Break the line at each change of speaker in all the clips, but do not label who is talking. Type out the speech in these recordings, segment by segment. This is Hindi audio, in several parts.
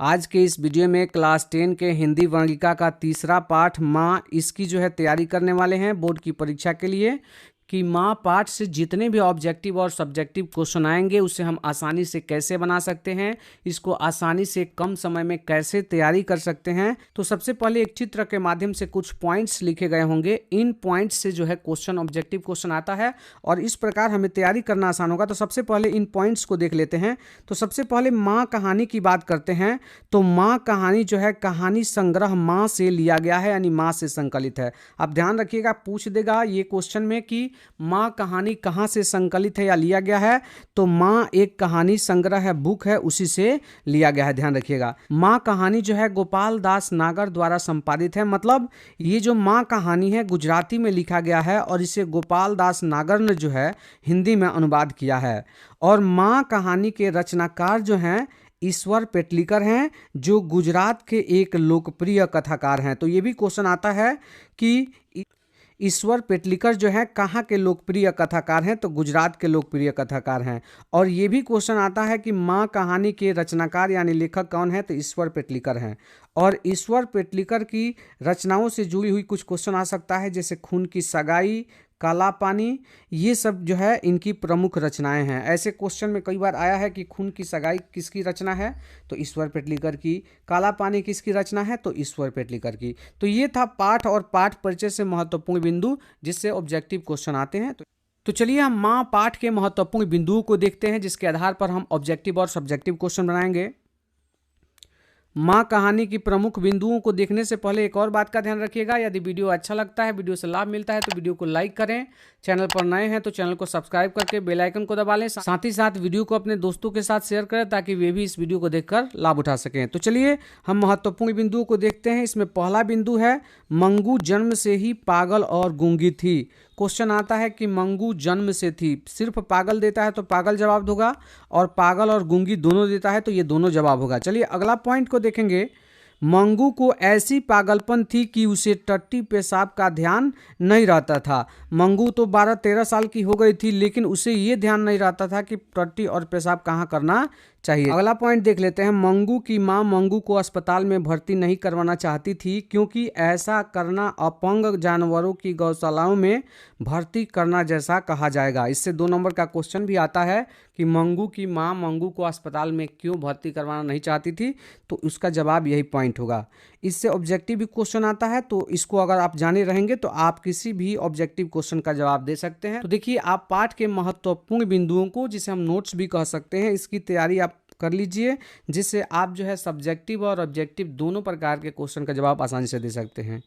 आज के इस वीडियो में क्लास 10 के हिंदी वर्णिका का तीसरा पाठ माँ, इसकी जो है तैयारी करने वाले हैं बोर्ड की परीक्षा के लिए कि माँ पाठ से जितने भी ऑब्जेक्टिव और सब्जेक्टिव क्वेश्चन आएंगे उसे हम आसानी से कैसे बना सकते हैं, इसको आसानी से कम समय में कैसे तैयारी कर सकते हैं। तो सबसे पहले एक चित्र के माध्यम से कुछ पॉइंट्स लिखे गए होंगे, इन पॉइंट्स से जो है क्वेश्चन ऑब्जेक्टिव क्वेश्चन आता है और इस प्रकार हमें तैयारी करना आसान होगा। तो सबसे पहले इन पॉइंट्स को देख लेते हैं। तो सबसे पहले माँ कहानी की बात करते हैं। तो माँ कहानी जो है कहानी संग्रह माँ से लिया गया है, यानी माँ से संकलित है। आप ध्यान रखिएगा, पूछ देगा ये क्वेश्चन में कि माँ कहानी कहाँ से संकलित है या लिया गया है। तो माँ एक कहानी संग्रह है, बुक है, उसी से लिया गया है। ध्यान रखिएगा, माँ कहानी जो है गोपाल दास नागर द्वारा संपादित है। मतलब ये जो माँ कहानी है गुजराती में लिखा गया है और इसे गोपाल दास नागर ने जो है हिंदी में अनुवाद किया है। और माँ कहानी के रचनाकार जो हैं ईश्वर पेटलीकर हैं, जो गुजरात के एक लोकप्रिय कथाकार हैं। तो ये भी क्वेश्चन आता है कि ईश्वर पेटलीकर जो है कहाँ के लोकप्रिय कथाकार हैं, तो गुजरात के लोकप्रिय कथाकार हैं। और ये भी क्वेश्चन आता है कि माँ कहानी के रचनाकार यानी लेखक कौन है, तो ईश्वर पेटलीकर हैं। और ईश्वर पेटलीकर की रचनाओं से जुड़ी हुई कुछ क्वेश्चन आ सकता है, जैसे खून की सगाई, काला पानी, ये सब जो है इनकी प्रमुख रचनाएं हैं। ऐसे क्वेश्चन में कई बार आया है कि खून की सगाई किसकी रचना है, तो ईश्वर पेटलीकर की। काला पानी किसकी रचना है, तो ईश्वर पेटलीकर की। तो ये था पाठ और पाठ परिचय से महत्वपूर्ण बिंदु जिससे ऑब्जेक्टिव क्वेश्चन आते हैं। तो चलिए हम माँ पाठ के महत्वपूर्ण बिंदुओं को देखते हैं, जिसके आधार पर हम ऑब्जेक्टिव और सब्जेक्टिव क्वेश्चन बनाएंगे। माँ कहानी की प्रमुख बिंदुओं को देखने से पहले एक और बात का ध्यान रखिएगा, यदि वीडियो अच्छा लगता है, वीडियो से लाभ मिलता है तो वीडियो को लाइक करें। चैनल पर नए हैं तो चैनल को सब्सक्राइब करके बेल आइकन को दबा लें। साथ ही साथ वीडियो को अपने दोस्तों के साथ शेयर करें ताकि वे भी इस वीडियो को देखकर लाभ उठा सकें। तो चलिए हम महत्वपूर्ण बिंदुओं को देखते हैं। इसमें पहला बिंदु है मंगू जन्म से ही पागल और गूंगी थी। क्वेश्चन आता है कि मंगू जन्म से थी, सिर्फ पागल देता है तो पागल जवाब होगा, और पागल और गूंगी दोनों देता है तो ये दोनों जवाब होगा। चलिए अगला पॉइंट को देखेंगे। मंगू को ऐसी पागलपन थी कि उसे टट्टी पेशाब का ध्यान नहीं रहता था। मंगू तो 12-13 साल की हो गई थी, लेकिन उसे ये ध्यान नहीं रहता था कि टट्टी और पेशाब कहाँ करना चाहिए। अगला पॉइंट देख लेते हैं। मंगू की मां मंगू को अस्पताल में भर्ती नहीं करवाना चाहती थी, क्योंकि ऐसा करना अपंग जानवरों की गौशालाओं में भर्ती करना जैसा कहा जाएगा। इससे 2 नंबर का क्वेश्चन भी आता है कि मंगू की मां मंगू को अस्पताल में क्यों भर्ती करवाना नहीं चाहती थी, तो उसका जवाब यही पॉइंट होगा। इससे ऑब्जेक्टिव भी क्वेश्चन आता है, तो इसको अगर आप जाने रहेंगे तो आप किसी भी ऑब्जेक्टिव क्वेश्चन का जवाब दे सकते हैं। तो देखिए, आप पाठ के महत्वपूर्ण बिंदुओं को, जिसे हम नोट्स भी कह सकते हैं, इसकी तैयारी आप कर लीजिए, जिससे आप जो है सब्जेक्टिव और ऑब्जेक्टिव दोनों प्रकार के क्वेश्चन का जवाब आसानी से दे सकते हैं।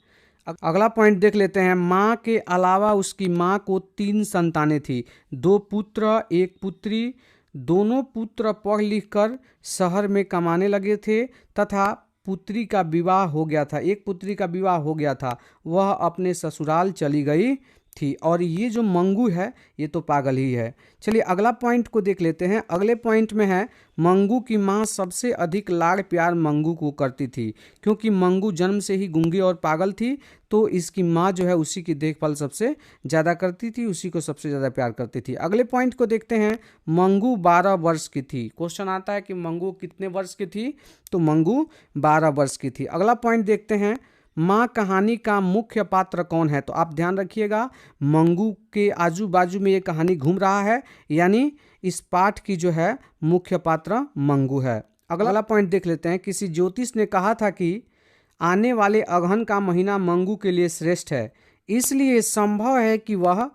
अगला पॉइंट देख लेते हैं। माँ के अलावा उसकी माँ को 3 संतानें थी, 2 पुत्र 1 पुत्री। दोनों पुत्र पढ़ लिख कर शहर में कमाने लगे थे तथा पुत्री का विवाह हो गया था। एक पुत्री का विवाह हो गया था, वह अपने ससुराल चली गई थी। और ये जो मंगू है ये तो पागल ही है। चलिए अगला पॉइंट को देख लेते हैं। अगले पॉइंट में है मंगू की माँ सबसे अधिक लाड़ प्यार मंगू को करती थी, क्योंकि मंगू जन्म से ही गूंगी और पागल थी, तो इसकी माँ जो है उसी की देखभाल सबसे ज़्यादा करती थी, उसी को सबसे ज़्यादा प्यार करती थी। अगले पॉइंट को देखते हैं। मंगू 12 वर्ष की थी। क्वेश्चन आता है कि मंगू कितने वर्ष की थी, तो मंगू 12 वर्ष की थी। अगला पॉइंट देखते हैं। माँ कहानी का मुख्य पात्र कौन है, तो आप ध्यान रखिएगा, मंगू के आजू बाजू में ये कहानी घूम रहा है, यानी इस पाठ की जो है मुख्य पात्र मंगू है। अगला पॉइंट देख लेते हैं। किसी ज्योतिष ने कहा था कि आने वाले अगहन का महीना मंगू के लिए श्रेष्ठ है, इसलिए संभव है कि वह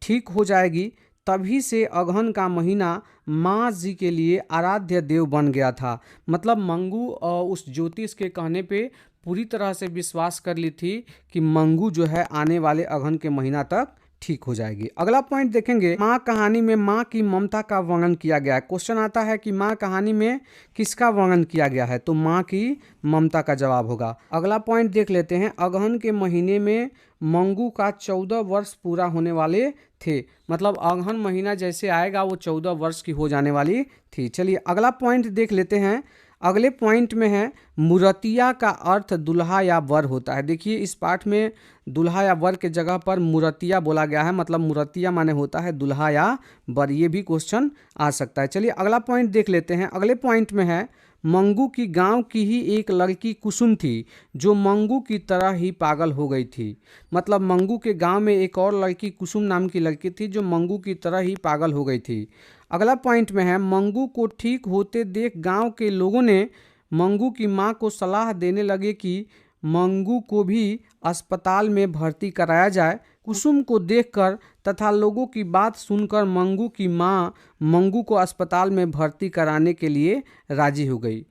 ठीक हो जाएगी। तभी से अगहन का महीना माँ जी के लिए आराध्य देव बन गया था। मतलब मंगू उस ज्योतिष के कहने पे पूरी तरह से विश्वास कर ली थी कि मंगू जो है आने वाले अगहन के महीना तक ठीक हो जाएगी। अगला पॉइंट देखेंगे। माँ कहानी में माँ की ममता का वर्णन किया गया है। क्वेश्चन आता है कि माँ कहानी में किसका वर्णन किया गया है, तो माँ की ममता का जवाब होगा। अगला पॉइंट देख लेते हैं। अगहन के महीने में मंगू का 14 वर्ष पूरा होने वाले थे। मतलब अगहन महीना जैसे आएगा वो 14 वर्ष की हो जाने वाली थी। चलिए अगला पॉइंट देख लेते हैं। अगले पॉइंट में है मुरतिया का अर्थ दुल्हा या वर होता है। देखिए इस पाठ में दुल्हा या वर के जगह पर मुरतिया बोला गया है, मतलब मुरतिया माने होता है दुल्हा या वर। ये भी क्वेश्चन आ सकता है। चलिए अगला पॉइंट देख लेते हैं। अगले पॉइंट में है मंगू की गांव की ही एक लड़की कुसुम थी जो मंगू की तरह ही पागल हो गई थी। मतलब मंगू के गांव में एक और लड़की कुसुम नाम की लड़की थी जो मंगू की तरह ही पागल हो गई थी। अगला पॉइंट में है, मंगू को ठीक होते देख गांव के लोगों ने मंगू की मां को सलाह देने लगे कि मंगू को भी अस्पताल में भर्ती कराया जाए। कुसुम को देखकर तथा लोगों की बात सुनकर मंगू की मां मंगू को अस्पताल में भर्ती कराने के लिए राजी हो गई।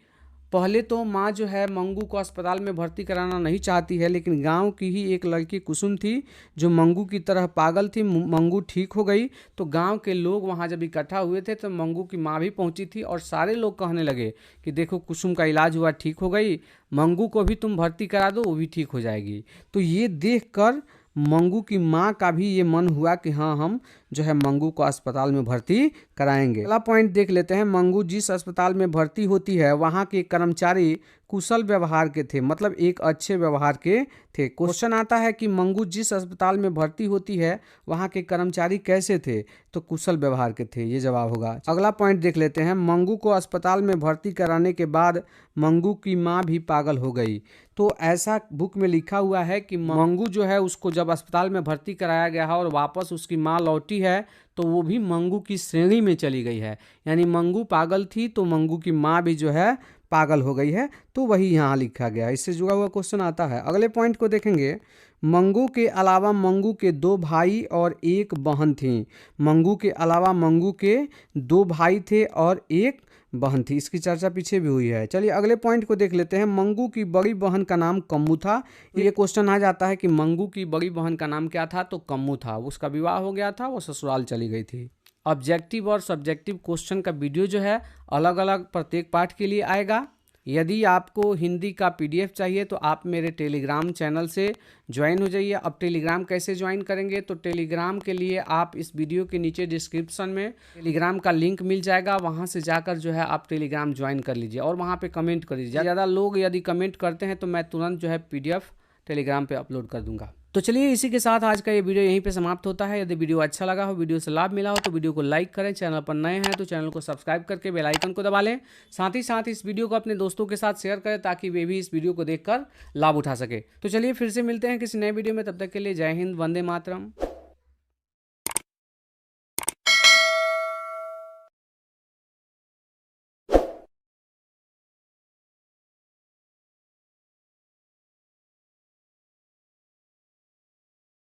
पहले तो माँ जो है मंगू को अस्पताल में भर्ती कराना नहीं चाहती है, लेकिन गांव की ही एक लड़की कुसुम थी जो मंगू की तरह पागल थी। मंगू ठीक हो गई तो गांव के लोग वहां जब इकट्ठा हुए थे तो मंगू की माँ भी पहुंची थी और सारे लोग कहने लगे कि देखो कुसुम का इलाज हुआ, ठीक हो गई, मंगू को भी तुम भर्ती करा दो, वो भी ठीक हो जाएगी। तो ये देखकर मंगू की माँ का भी ये मन हुआ कि हाँ हम जो है मंगू को अस्पताल में भर्ती कराएंगे। अगला पॉइंट देख लेते हैं, मंगू जिस अस्पताल में भर्ती होती है वहाँ के कर्मचारी कुशल व्यवहार के थे, मतलब एक अच्छे व्यवहार के थे। क्वेश्चन आता है कि मंगू जिस अस्पताल में भर्ती होती है वहाँ के कर्मचारी कैसे थे, तो कुशल व्यवहार के थे, ये जवाब होगा। अगला पॉइंट देख लेते हैं, मंगू को अस्पताल में भर्ती कराने के बाद मंगू की माँ भी पागल हो गई। तो ऐसा बुक में लिखा हुआ है कि मंगू जो है उसको जब अस्पताल में भर्ती कराया गया है और वापस उसकी माँ लौटी है तो वो भी मंगू की श्रेणी में चली गई है। यानी मंगू पागल थी तो मंगू की माँ भी जो है पागल हो गई है, तो वही यहाँ लिखा गया है। इससे जुड़ा हुआ क्वेश्चन आता है। अगले पॉइंट को देखेंगे, मंगू के अलावा मंगू के 2 भाई और 1 बहन थी। मंगू के अलावा मंगू के 2 भाई थे और 1 बहन थी। इसकी चर्चा पीछे भी हुई है। चलिए अगले पॉइंट को देख लेते हैं, मंगू की बड़ी बहन का नाम कम्मू था। ये क्वेश्चन आ जाता है कि मंगू की बड़ी बहन का नाम क्या था, तो कम्मू था। उसका विवाह हो गया था, वो ससुराल चली गई थी। ऑब्जेक्टिव और सब्जेक्टिव क्वेश्चन का वीडियो जो है अलग अलग प्रत्येक पाठ के लिए आएगा। यदि आपको हिंदी का पीडीएफ चाहिए तो आप मेरे टेलीग्राम चैनल से ज्वाइन हो जाइए। अब टेलीग्राम कैसे ज्वाइन करेंगे, तो टेलीग्राम के लिए आप इस वीडियो के नीचे डिस्क्रिप्शन में टेलीग्राम का लिंक मिल जाएगा, वहां से जाकर जो है आप टेलीग्राम ज्वाइन कर लीजिए और वहां पे कमेंट कर लीजिए। ज़्यादा लोग यदि कमेंट करते हैं तो मैं तुरंत जो है पीडीएफ टेलीग्राम पे अपलोड कर दूंगा। तो चलिए इसी के साथ आज का ये वीडियो यहीं पे समाप्त होता है। यदि वीडियो अच्छा लगा हो, वीडियो से लाभ मिला हो तो वीडियो को लाइक करें। चैनल पर नए हैं तो चैनल को सब्सक्राइब करके बेल आइकन को दबा लें। साथ ही साथ इस वीडियो को अपने दोस्तों के साथ शेयर करें ताकि वे भी इस वीडियो को देखकर लाभ उठा सके। तो चलिए फिर से मिलते हैं किसी नए वीडियो में, तब तक के लिए जय हिंद, वंदे मातरम।